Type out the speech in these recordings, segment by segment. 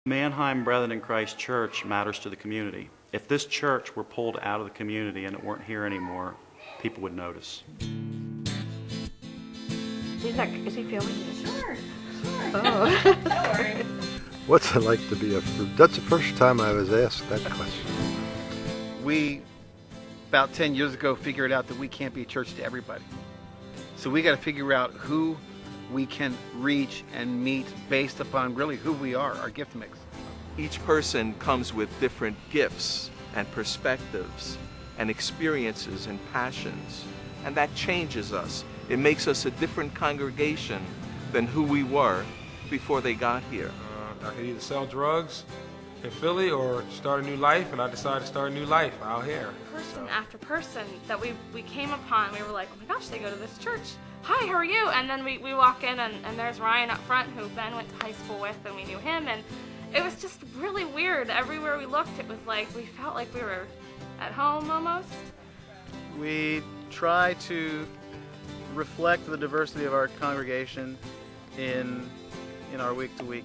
Mannheim Brethren in Christ Church matters to the community. If this church were pulled out of the community and it weren't here anymore, people would notice. Is he filming this? Sure. Oh. Don't worry. What's it like to be a fruit? That's the first time I was asked that question. We, about 10 years ago, figured out that we can't be a church to everybody. So we got to figure out who we can reach and meet based upon really who we are, our gift mix. Each person comes with different gifts and perspectives and experiences and passions, and that changes us. It makes us a different congregation than who we were before they got here. I could either sell drugs in Philly or start a new life, and I decided to start a new life out here. Person after person that we came upon, we were like, oh my gosh, they go to this church. Hi, how are you? And then we walk in and there's Ryan up front, who Ben went to high school with, and we knew him, and it was just really weird. Everywhere we looked, it was like we felt like we were at home almost. We try to reflect the diversity of our congregation in our week-to-week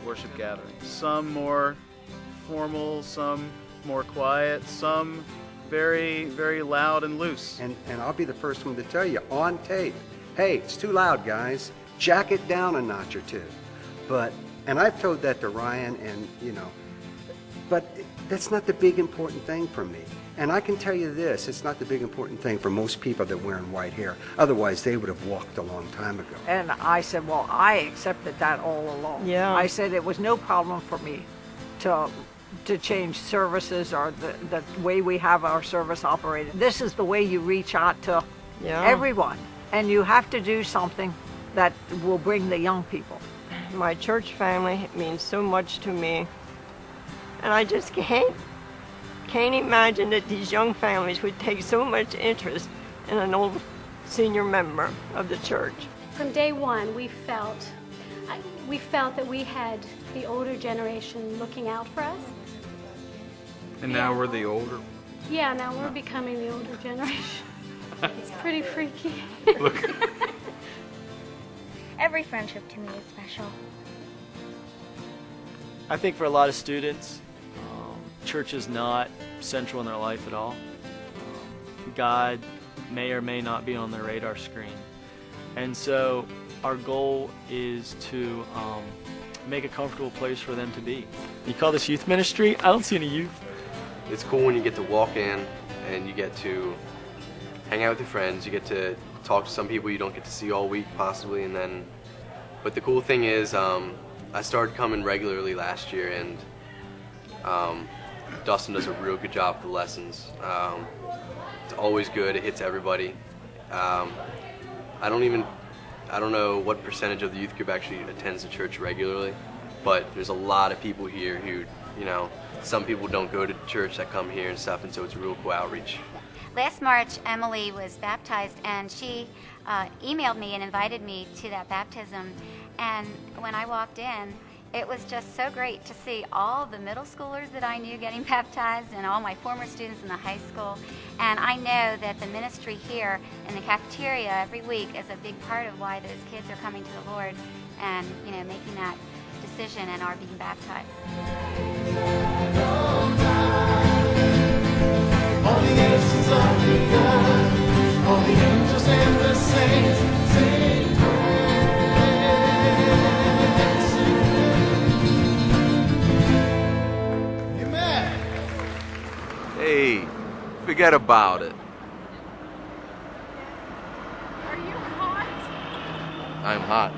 worship gatherings. Some more formal, some more quiet, some very, very loud and loose. And I'll be the first one to tell you on tape, hey, it's too loud, guys. Jack it down a notch or two. And I've told that to Ryan, and but that's not the big important thing for me. And I can tell you this, it's not the big important thing for most people that are wearing white hair. Otherwise, they would have walked a long time ago. And I said, well, I accepted that all along. Yeah. I said it was no problem for me to change services or the way we have our service operated. This is the way you reach out to everyone. And you have to do something that will bring the young people. My church family means so much to me. And I just can't imagine that these young families would take so much interest in an old senior member of the church. From day one, we felt that we had the older generation looking out for us. And now we're the older. Yeah, now we're becoming the older generation. It's pretty freaky. Look. Every friendship to me is special. I think for a lot of students, church is not central in their life at all. God may or may not be on their radar screen. And so our goal is to make a comfortable place for them to be. You call this youth ministry? I don't see any youth. It's cool when you get to walk in and you get to hang out with your friends, you get to talk to some people you don't get to see all week possibly, but the cool thing is I started coming regularly last year, and Dustin does a real good job with the lessons. It's always good, it hits everybody. I don't know what percentage of the youth group actually attends the church regularly, but there's a lot of people here who, some people don't go to church that come here and stuff, and so it's a real cool outreach. Last March, Emily was baptized, and she emailed me and invited me to that baptism. And when I walked in, it was just so great to see all the middle schoolers that I knew getting baptized and all my former students in the high school. And I know that the ministry here in the cafeteria every week is a big part of why those kids are coming to the Lord and, making that decision and are being baptized. All the nations of the earth, all the angels and the saints sing praise to you. Amen. Hey, forget about it. Are you hot? I'm hot.